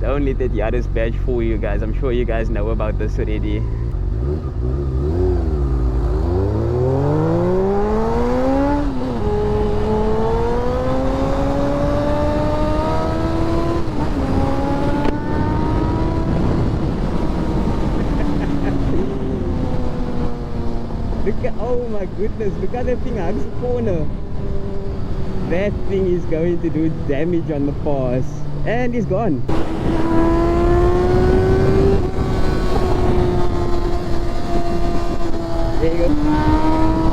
Don't let that Yaris badge fool you guys. I'm sure you guys know about this already. Look at, oh my goodness, look at that thing hugs the corner. That thing is going to do damage on the pass. And he's gone. There you go.